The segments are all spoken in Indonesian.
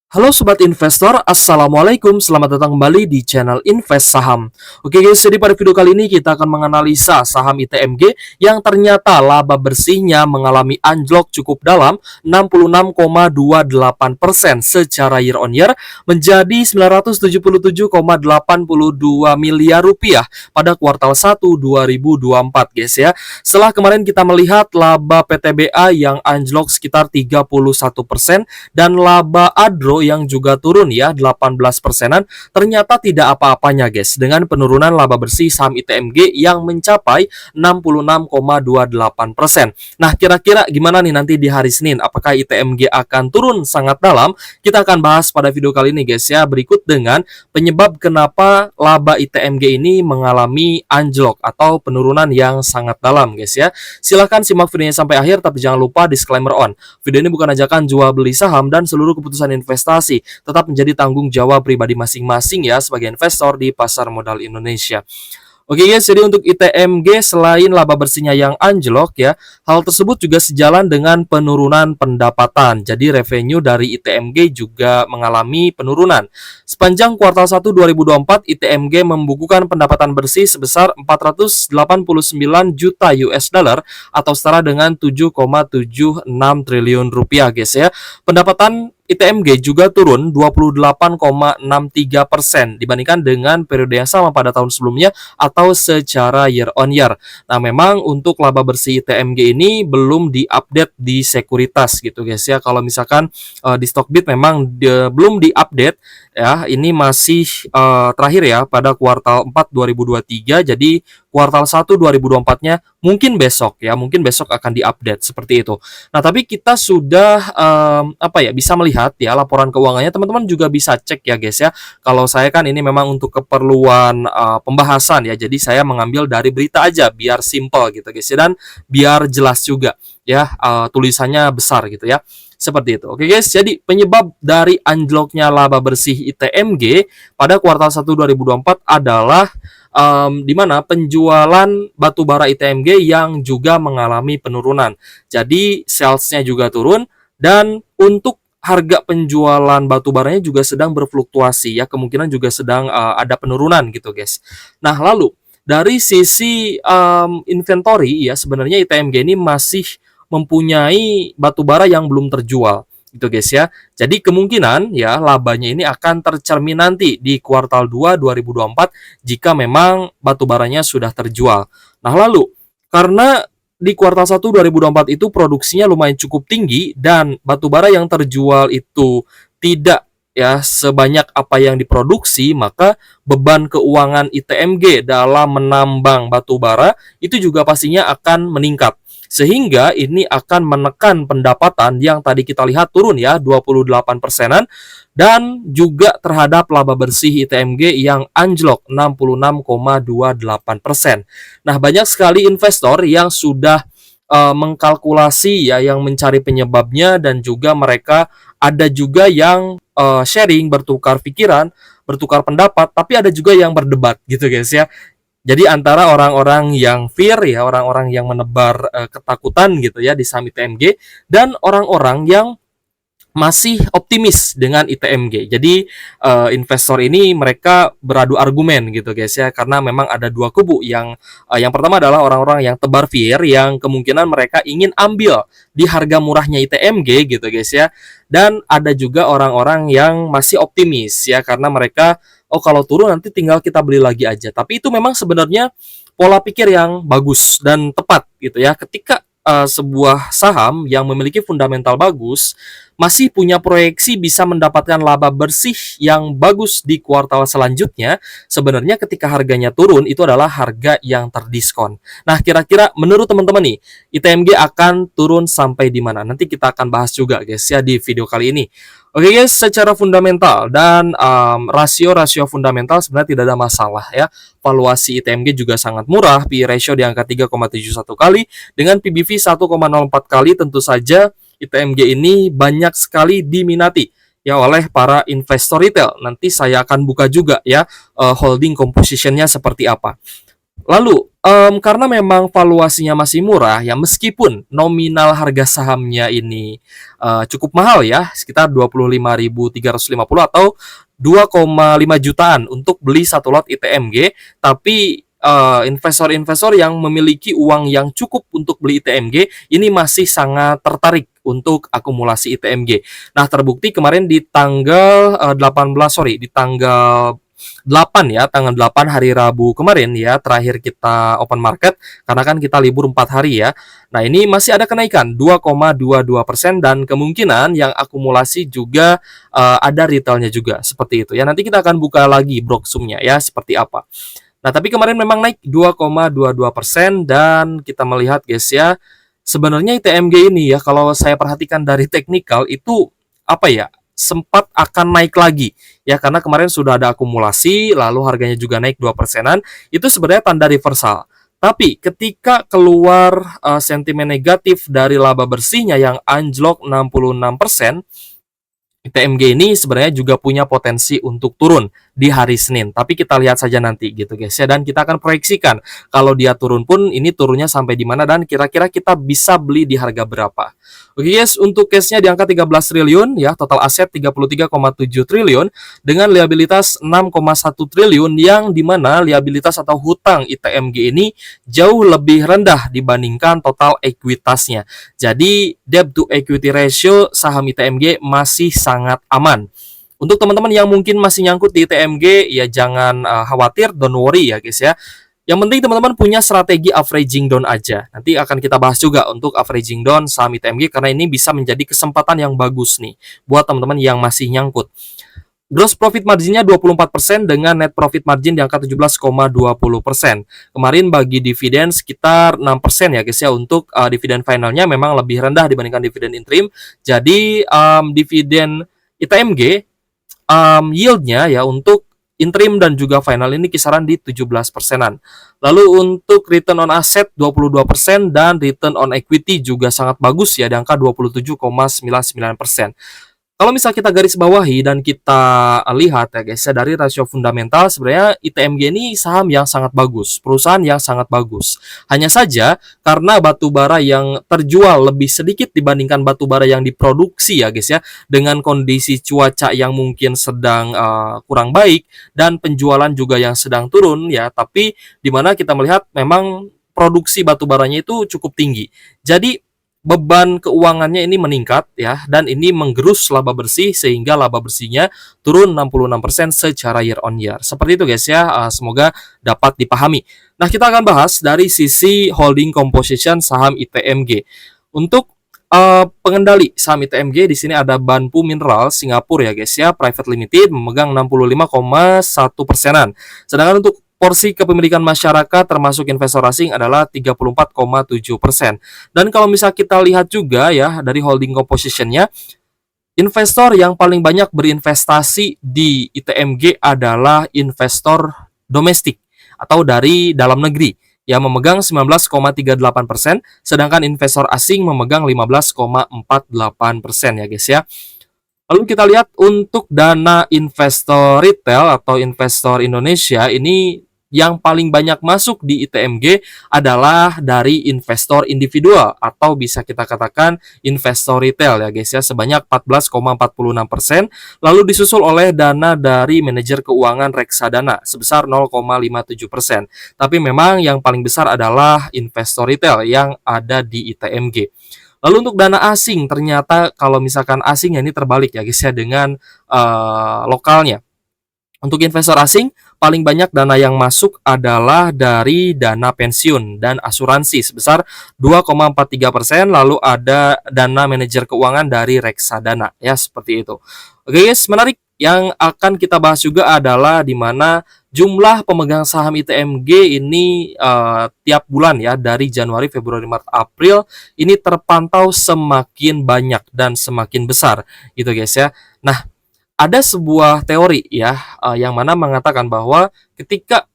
Halo Sobat Investor, Assalamualaikum, selamat datang kembali di channel Invest Saham. Oke guys, jadi pada video kali ini kita akan menganalisa saham ITMG yang ternyata laba bersihnya mengalami anjlok cukup dalam 66,28% secara year on year menjadi 977,82 miliar rupiah pada kuartal 1 2024 guys ya. Setelah kemarin kita melihat laba PTBA yang anjlok sekitar 31% dan laba Adro yang juga turun ya 18 persenan, ternyata tidak apa-apanya guys dengan penurunan laba bersih saham ITMG yang mencapai 66,28%. Nah, kira-kira gimana nih nanti di hari Senin? Apakah ITMG akan turun sangat dalam? Kita akan bahas pada video kali ini guys ya, berikut dengan penyebab kenapa laba ITMG ini mengalami anjlok atau penurunan yang sangat dalam guys ya. Silahkan simak videonya sampai akhir, tapi jangan lupa disclaimer on. Video ini bukan ajakan jual beli saham dan seluruh keputusan investasi tetap menjadi tanggung jawab pribadi masing-masing ya sebagai investor di pasar modal Indonesia. Oke guys, jadi untuk ITMG selain laba bersihnya yang anjlok ya, hal tersebut juga sejalan dengan penurunan pendapatan. Jadi revenue dari ITMG juga mengalami penurunan. Sepanjang kuartal 1 2024, ITMG membukukan pendapatan bersih sebesar 489 juta US dollar atau setara dengan 7,76 triliun rupiah guys ya. Pendapatan ITMG juga turun 28,63% dibandingkan dengan periode yang sama pada tahun sebelumnya atau secara year on year. Nah, memang untuk laba bersih ITMG ini belum diupdate di sekuritas gitu guys ya. Kalau misalkan di Stockbit memang belum diupdate ya, ini masih terakhir ya pada kuartal 4 2023. Jadi kuartal 1 2024-nya mungkin besok ya, mungkin besok akan diupdate seperti itu. Nah, tapi kita sudah bisa melihat ya laporan keuangannya, teman-teman juga bisa cek ya guys ya. Kalau saya kan ini memang untuk keperluan pembahasan ya, jadi saya mengambil dari berita aja biar simple gitu guys ya, dan biar jelas juga ya, tulisannya besar gitu ya. Seperti itu. Oke guys, jadi penyebab dari anjloknya laba bersih ITMG pada kuartal 1 2024 adalah di mana penjualan batubara ITMG yang juga mengalami penurunan. Jadi salesnya juga turun, dan untuk harga penjualan batubaranya juga sedang berfluktuasi ya, kemungkinan juga sedang ada penurunan gitu guys. Nah, lalu dari sisi inventory ya, sebenarnya ITMG ini masih mempunyai batubara yang belum terjual gitu guys ya. Jadi kemungkinan ya labanya ini akan tercermin nanti di kuartal 2 2024 jika memang batubaranya sudah terjual. Nah, lalu karena di kuartal 1 2024 itu produksinya lumayan cukup tinggi dan batubara yang terjual itu tidak ya sebanyak apa yang diproduksi, maka beban keuangan ITMG dalam menambang batubara itu juga pastinya akan meningkat. Sehingga ini akan menekan pendapatan yang tadi kita lihat turun ya 28 persenan, dan juga terhadap laba bersih ITMG yang anjlok 66,28%. Nah, banyak sekali investor yang sudah mengkalkulasi ya, yang mencari penyebabnya, dan juga mereka ada juga yang sharing, bertukar pikiran, bertukar pendapat, tapi ada juga yang berdebat gitu guys ya. Jadi antara orang-orang yang fear ya, orang-orang yang menebar ketakutan gitu ya di saham ITMG, dan orang-orang yang masih optimis dengan ITMG. Jadi investor ini mereka beradu argumen gitu guys ya, karena memang ada dua kubu. Yang pertama adalah orang-orang yang tebar fear, yang kemungkinan mereka ingin ambil di harga murahnya ITMG gitu guys ya. Dan ada juga orang-orang yang masih optimis ya, karena mereka kalau turun nanti tinggal kita beli lagi aja. Tapi itu memang sebenarnya pola pikir yang bagus dan tepat gitu ya. Ketika sebuah saham yang memiliki fundamental bagus masih punya proyeksi bisa mendapatkan laba bersih yang bagus di kuartal selanjutnya, sebenarnya ketika harganya turun itu adalah harga yang terdiskon. Nah, kira-kira menurut teman-teman nih, ITMG akan turun sampai di mana? Nanti kita akan bahas juga guys ya di video kali ini. Oke guys, secara fundamental dan rasio-rasio fundamental sebenarnya tidak ada masalah ya. Valuasi ITMG juga sangat murah, PE ratio di angka 3,71 kali dengan PBV 1,04 kali. Tentu saja ITMG ini banyak sekali diminati ya oleh para investor retail. Nanti saya akan buka juga ya holding composition-nya seperti apa. Lalu, karena memang valuasinya masih murah ya, meskipun nominal harga sahamnya ini, cukup mahal ya, sekitar 25.350 atau 2,5 jutaan untuk beli satu lot ITMG, tapi, investor-investor yang memiliki uang yang cukup untuk beli ITMG, ini masih sangat tertarik untuk akumulasi ITMG. Nah, terbukti kemarin di tanggal, 18 sorry, di tanggal 8 ya, tanggal 8 hari Rabu kemarin ya, terakhir kita open market, karena kan kita libur 4 hari ya. Nah, ini masih ada kenaikan 2,22% dan kemungkinan yang akumulasi juga ada retailnya juga, seperti itu ya. Nanti kita akan buka lagi broksumnya ya, seperti apa. Nah, tapi kemarin memang naik 2,22% dan kita melihat guys ya, sebenarnya ITMG ini ya, kalau saya perhatikan dari teknikal itu apa ya, sempat akan naik lagi ya, karena kemarin sudah ada akumulasi lalu harganya juga naik 2%-an, itu sebenarnya tanda reversal. Tapi ketika keluar sentimen negatif dari laba bersihnya yang anjlok 66%, ITMG ini sebenarnya juga punya potensi untuk turun di hari Senin. Tapi kita lihat saja nanti gitu guys ya. Dan kita akan proyeksikan kalau dia turun pun ini turunnya sampai di mana dan kira-kira kita bisa beli di harga berapa. Oke guys, untuk case-nya di angka 13 triliun ya, total aset 33,7 triliun dengan liabilitas 6,1 triliun yang dimana liabilitas atau hutang ITMG ini jauh lebih rendah dibandingkan total ekuitasnya. Jadi debt to equity ratio saham ITMG masih sangat aman. Untuk teman-teman yang mungkin masih nyangkut di ITMG, ya jangan khawatir, don't worry ya guys ya. Yang penting teman-teman punya strategi averaging down aja. Nanti akan kita bahas juga untuk averaging down saham ITMG karena ini bisa menjadi kesempatan yang bagus nih buat teman-teman yang masih nyangkut. Gross profit marginnya 24% dengan net profit margin di angka 17,20%. Kemarin bagi dividen sekitar 6% ya guys ya. Untuk dividen finalnya memang lebih rendah dibandingkan dividen interim. Jadi dividen ITMG yieldnya ya untuk interim dan juga final ini kisaran di 17%-an. Lalu untuk return on asset 22% dan return on equity juga sangat bagus ya di angka 27,99%. Kalau misal kita garis bawahi dan kita lihat ya guys ya dari rasio fundamental sebenarnya ITMG ini saham yang sangat bagus, perusahaan yang sangat bagus. Hanya saja karena batu bara yang terjual lebih sedikit dibandingkan batu bara yang diproduksi ya guys ya, dengan kondisi cuaca yang mungkin sedang kurang baik dan penjualan juga yang sedang turun ya, tapi di mana kita melihat memang produksi batu baranya itu cukup tinggi. Jadi beban keuangannya ini meningkat ya dan ini menggerus laba bersih sehingga laba bersihnya turun 66% secara year on year. Seperti itu guys ya, semoga dapat dipahami. Nah, kita akan bahas dari sisi holding composition saham ITMG. Untuk pengendali saham ITMG di sini ada Banpu Mineral Singapura ya guys ya, Private Limited memegang 65,1%-an. Sedangkan untuk porsi kepemilikan masyarakat termasuk investor asing adalah 34,7%. Dan kalau misal kita lihat juga ya dari holding composition-nya, investor yang paling banyak berinvestasi di ITMG adalah investor domestik atau dari dalam negeri yang memegang 19,38%, sedangkan investor asing memegang 15,48% ya guys ya. Lalu kita lihat untuk dana investor retail atau investor Indonesia ini yang paling banyak masuk di ITMG adalah dari investor individual atau bisa kita katakan investor retail ya guys ya, sebanyak 14,46%, lalu disusul oleh dana dari manajer keuangan reksadana sebesar 0,57%. Tapi memang yang paling besar adalah investor retail yang ada di ITMG. Lalu untuk dana asing ternyata kalau misalkan asing ini terbalik ya guys ya dengan lokalnya. Untuk investor asing, paling banyak dana yang masuk adalah dari dana pensiun dan asuransi sebesar 2,43%, lalu ada dana manajer keuangan dari reksadana ya seperti itu. Oke guys, menarik. Yang akan kita bahas juga adalah di mana jumlah pemegang saham ITMG ini tiap bulan ya dari Januari, Februari, Maret, April ini terpantau semakin banyak dan semakin besar gitu guys ya. Nah, ada sebuah teori ya yang mana mengatakan bahwa ketika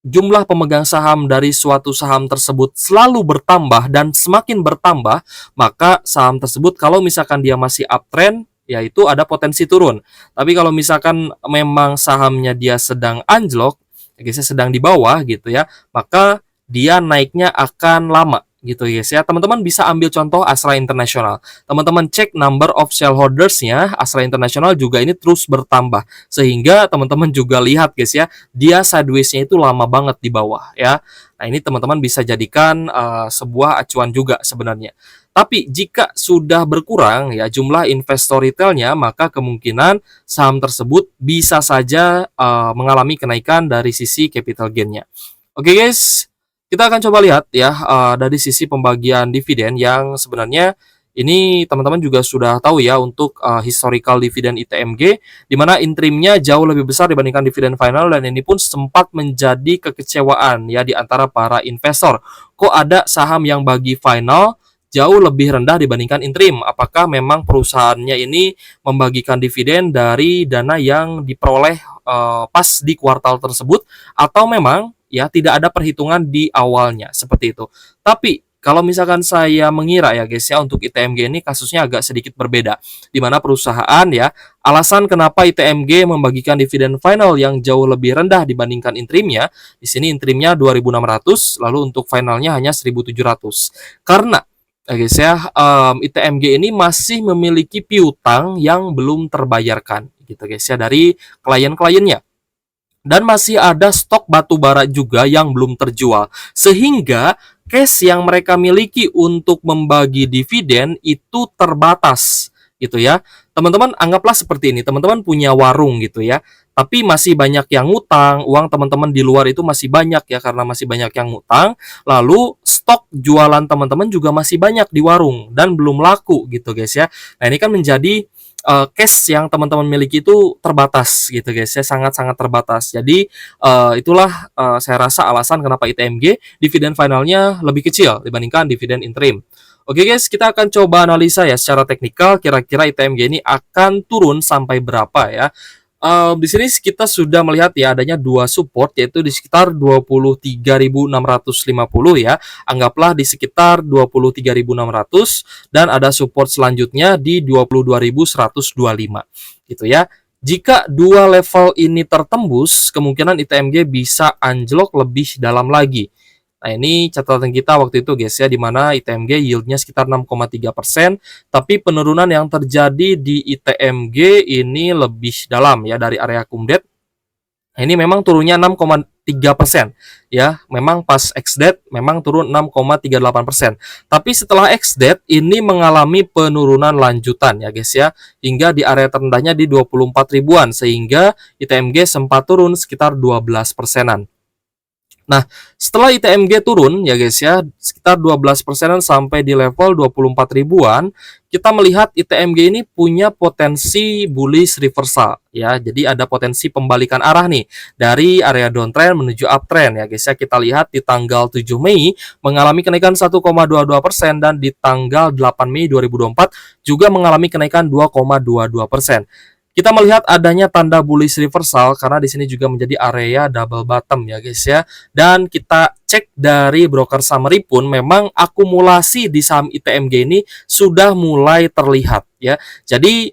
jumlah pemegang saham dari suatu saham tersebut selalu bertambah dan semakin bertambah, maka saham tersebut kalau misalkan dia masih uptrend, yaitu ada potensi turun. Tapi kalau misalkan memang sahamnya dia sedang anjlok, guys ya, sedang di bawah gitu ya, maka dia naiknya akan lama gitu guys ya. Teman-teman bisa ambil contoh Astra International. Teman-teman cek number of shareholders-nya Astra International juga ini terus bertambah. Sehingga teman-teman juga lihat guys ya, dia sideways-nya itu lama banget di bawah ya. Nah, ini teman-teman bisa jadikan sebuah acuan juga sebenarnya. Tapi jika sudah berkurang ya jumlah investor retailnya, maka kemungkinan saham tersebut bisa saja mengalami kenaikan dari sisi capital gain-nya. Oke guys, kita akan coba lihat ya dari sisi pembagian dividen yang sebenarnya ini teman-teman juga sudah tahu ya untuk historical dividen ITMG, di mana interimnya jauh lebih besar dibandingkan dividen final, dan ini pun sempat menjadi kekecewaan ya di antara para investor. Kok ada saham yang bagi final jauh lebih rendah dibandingkan interim? Apakah memang perusahaannya ini membagikan dividen dari dana yang diperoleh pas di kuartal tersebut, atau memang ya tidak ada perhitungan di awalnya seperti itu? Tapi kalau misalkan saya mengira ya guys ya, untuk ITMG ini kasusnya agak sedikit berbeda, di mana perusahaan ya, alasan kenapa ITMG membagikan dividen final yang jauh lebih rendah dibandingkan interimnya, di sini interimnya 2.600, lalu untuk finalnya hanya 1.700. Karena ya guys ya, ITMG ini masih memiliki piutang yang belum terbayarkan gitu guys ya dari klien-kliennya. Dan masih ada stok batu bara juga yang belum terjual. Sehingga cash yang mereka miliki untuk membagi dividen itu terbatas gitu ya. Teman-teman anggaplah seperti ini, teman-teman punya warung gitu ya, tapi masih banyak yang ngutang, uang teman-teman di luar itu masih banyak ya, karena masih banyak yang ngutang, lalu stok jualan teman-teman juga masih banyak di warung dan belum laku gitu guys ya. Nah, ini kan menjadi cash yang teman-teman miliki itu terbatas gitu guys ya, sangat-sangat terbatas. Jadi itulah saya rasa alasan kenapa ITMG dividen finalnya lebih kecil dibandingkan dividen interim. Oke guys, kita akan coba analisa ya secara teknikal, kira-kira ITMG ini akan turun sampai berapa ya. Di sini kita sudah melihat ya adanya dua support, yaitu di sekitar 23.650 ya. Anggaplah di sekitar 23.600, dan ada support selanjutnya di 22.125 gitu ya. Jika dua level ini tertembus, kemungkinan ITMG bisa anjlok lebih dalam lagi. Nah, ini catatan kita waktu itu guys ya, di mana ITMG yieldnya sekitar 6,3%, tapi penurunan yang terjadi di ITMG ini lebih dalam ya dari area kumdet. Nah, ini memang turunnya 6,3% ya, memang pas ex-date memang turun 6,38%. Tapi setelah ex-date ini mengalami penurunan lanjutan ya guys ya, hingga di area terendahnya di 24 ribuan, sehingga ITMG sempat turun sekitar 12%-an. Nah, setelah ITMG turun ya guys ya, sekitar 12%-an sampai di level 24 ribuan, kita melihat ITMG ini punya potensi bullish reversal ya. Jadi ada potensi pembalikan arah nih dari area downtrend menuju uptrend ya guys ya. Kita lihat di tanggal 7 Mei mengalami kenaikan 1,22%, dan di tanggal 8 Mei 2024 juga mengalami kenaikan 2,22%. Kita melihat adanya tanda bullish reversal karena di sini juga menjadi area double bottom ya guys ya. Dan kita cek dari broker summary pun memang akumulasi di saham ITMG ini sudah mulai terlihat ya. Jadi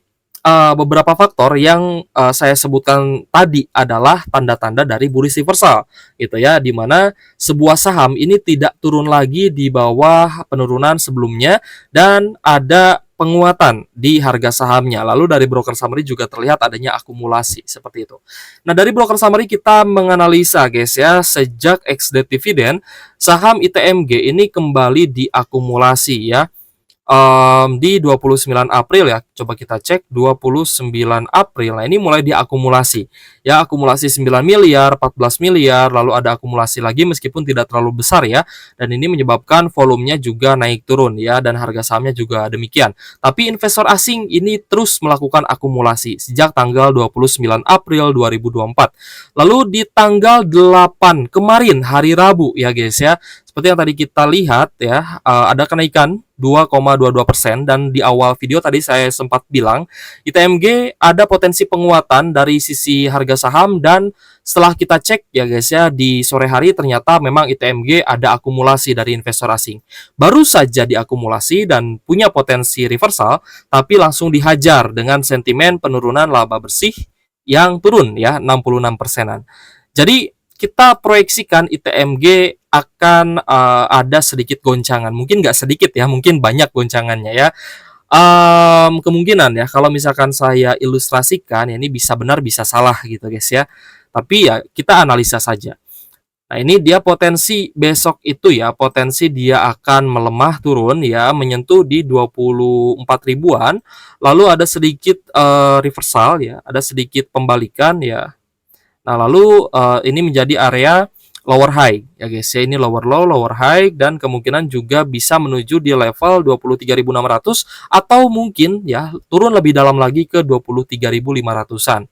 beberapa faktor yang saya sebutkan tadi adalah tanda-tanda dari bullish reversal gitu ya, di mana sebuah saham ini tidak turun lagi di bawah penurunan sebelumnya dan ada penguatan di harga sahamnya. Lalu dari broker summary juga terlihat adanya akumulasi seperti itu. Nah, dari broker summary kita menganalisa guys ya, sejak ex-date dividend saham ITMG ini kembali diakumulasi ya. Di 29 April ya, coba kita cek 29 April. Nah, ini mulai diakumulasi. Ya, akumulasi 9 miliar, 14 miliar, lalu ada akumulasi lagi meskipun tidak terlalu besar ya. Dan ini menyebabkan volumenya juga naik turun ya, dan harga sahamnya juga demikian. Tapi investor asing ini terus melakukan akumulasi sejak tanggal 29 April 2024. Lalu di tanggal 8 kemarin hari Rabu ya guys ya, seperti yang tadi kita lihat ya, ada kenaikan 2,22%, dan di awal video tadi saya sempat bilang ITMG ada potensi penguatan dari sisi harga saham, dan setelah kita cek ya guys ya di sore hari ternyata memang ITMG ada akumulasi dari investor asing. Baru saja diakumulasi dan punya potensi reversal, tapi langsung dihajar dengan sentimen penurunan laba bersih yang turun ya 66%-an. Jadi kita proyeksikan ITMG akan ada sedikit goncangan. Mungkin nggak sedikit ya, mungkin banyak goncangannya ya. Kemungkinan ya, kalau misalkan saya ilustrasikan, ya ini bisa benar bisa salah gitu guys ya. Tapi ya kita analisa saja. Nah, ini dia potensi besok itu ya, potensi dia akan melemah turun ya, menyentuh di 24 ribuan, lalu ada sedikit reversal ya, ada sedikit pembalikan ya. Nah, lalu ini menjadi area lower high ya guys ya, ini lower low, lower high, dan kemungkinan juga bisa menuju di level 23.600 atau mungkin ya turun lebih dalam lagi ke 23.500-an.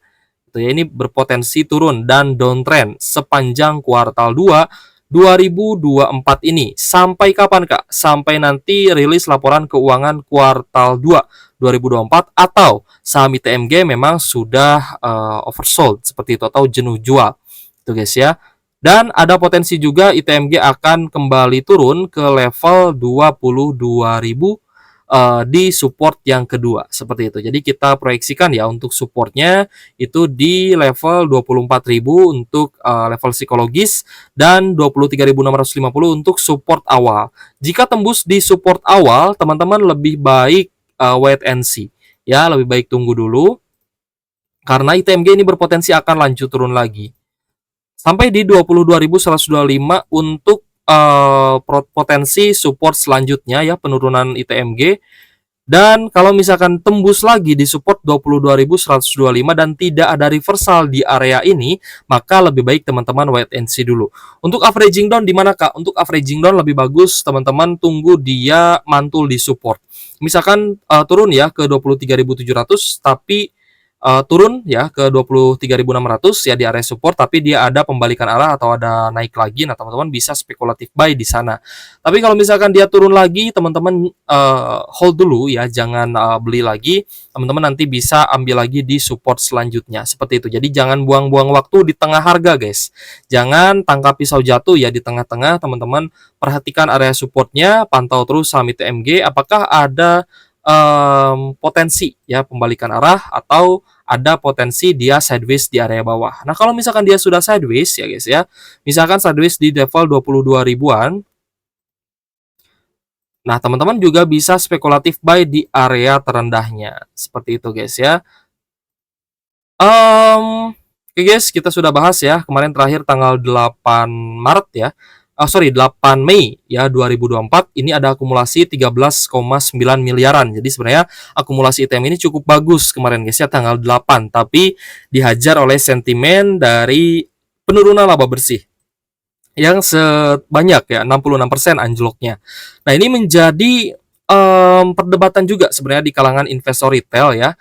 Itu ya, ini berpotensi turun dan downtrend sepanjang kuartal 2 2024 ini. Sampai kapan Kak? Sampai nanti rilis laporan keuangan kuartal 2 2024 atau saham ITMG memang sudah oversold seperti itu atau jenuh jual. Itu guys ya. Dan ada potensi juga ITMG akan kembali turun ke level 22.000 di support yang kedua seperti itu. Jadi kita proyeksikan ya untuk supportnya itu di level 24.000 untuk level psikologis dan 23.650 untuk support awal. Jika tembus di support awal, teman-teman lebih baik wait and see ya, lebih baik tunggu dulu karena ITMG ini berpotensi akan lanjut turun lagi sampai di 22.125 untuk potensi support selanjutnya ya, penurunan ITMG. Dan kalau misalkan tembus lagi di support 22.125 dan tidak ada reversal di area ini, maka lebih baik teman-teman wait and see dulu. Untuk averaging down di mana Kak? Untuk averaging down lebih bagus teman-teman tunggu dia mantul di support. Misalkan turun ya ke 23.700 tapi turun ya ke 23.600 ya di area support, tapi dia ada pembalikan arah atau ada naik lagi. Nah, teman-teman bisa spekulatif buy di sana. Tapi kalau misalkan dia turun lagi, teman-teman hold dulu ya, jangan beli lagi. Teman-teman nanti bisa ambil lagi di support selanjutnya seperti itu. Jadi jangan buang-buang waktu di tengah harga, guys. Jangan tangkap pisau jatuh ya di tengah-tengah. Teman-teman perhatikan area supportnya, pantau terus saham ITMG apakah ada potensi ya pembalikan arah atau ada potensi dia sideways di area bawah. Nah, kalau misalkan dia sudah sideways ya guys ya, misalkan sideways di level 22 ribuan, nah teman-teman juga bisa spekulatif buy di area terendahnya. Seperti itu guys ya. Oke guys, kita sudah bahas ya kemarin terakhir tanggal 8 Maret ya. 8 Mei ya 2024 ini ada akumulasi 13,9 miliaran. Jadi sebenarnya akumulasi ITM ini cukup bagus kemarin guys ya tanggal 8, tapi dihajar oleh sentimen dari penurunan laba bersih yang sebanyak ya 66% anjloknya. Nah, ini menjadi perdebatan juga sebenarnya di kalangan investor retail ya.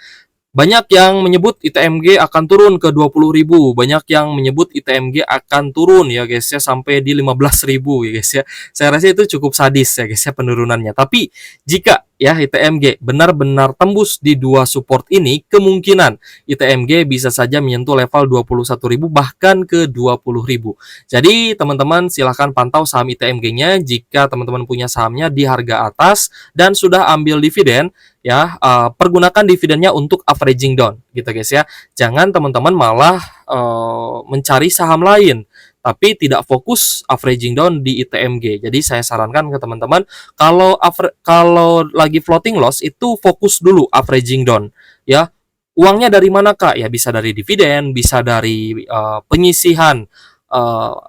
Banyak yang menyebut ITMG akan turun ke 20.000, banyak yang menyebut ITMG akan turun ya guys ya sampai di 15.000 ya guys ya. Saya rasa itu cukup sadis ya guys ya penurunannya. Tapi jika ya ITMG benar-benar tembus di dua support ini, kemungkinan ITMG bisa saja menyentuh level 21.000 bahkan ke 20.000. Jadi teman-teman silahkan pantau saham ITMG-nya jika teman-teman punya sahamnya di harga atas dan sudah ambil dividen ya, pergunakan dividennya untuk averaging down gitu guys ya. Jangan teman-teman malah mencari saham lain tapi tidak fokus averaging down di ITMG. Jadi saya sarankan ke teman-teman kalau lagi floating loss itu fokus dulu averaging down ya. Uangnya dari mana Kak? Ya bisa dari dividen, bisa dari penyisihan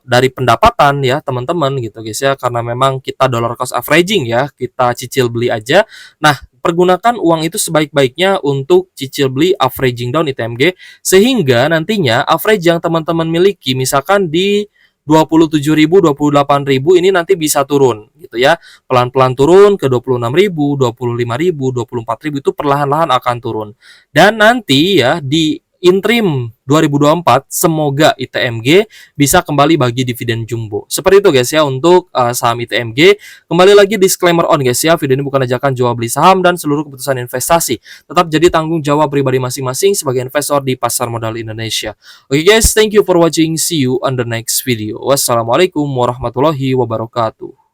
dari pendapatan ya teman-teman gitu guys ya, karena memang kita dollar cost averaging ya, kita cicil beli aja. Nah, pergunakan uang itu sebaik-baiknya untuk cicil beli averaging down ITMG sehingga nantinya average yang teman-teman miliki misalkan di 27.000, 28.000 ini nanti bisa turun gitu ya. Pelan-pelan turun ke 26.000, 25.000, 24.000 itu perlahan-lahan akan turun. Dan nanti ya di interim 2024 semoga ITMG bisa kembali bagi dividen jumbo. Seperti itu guys ya untuk saham ITMG. Kembali lagi disclaimer on guys ya, video ini bukan ajakan jual beli saham dan seluruh keputusan investasi tetap jadi tanggung jawab pribadi masing-masing sebagai investor di pasar modal Indonesia. Oke guys, thank you for watching. See you on the next video. Wassalamualaikum warahmatullahi wabarakatuh.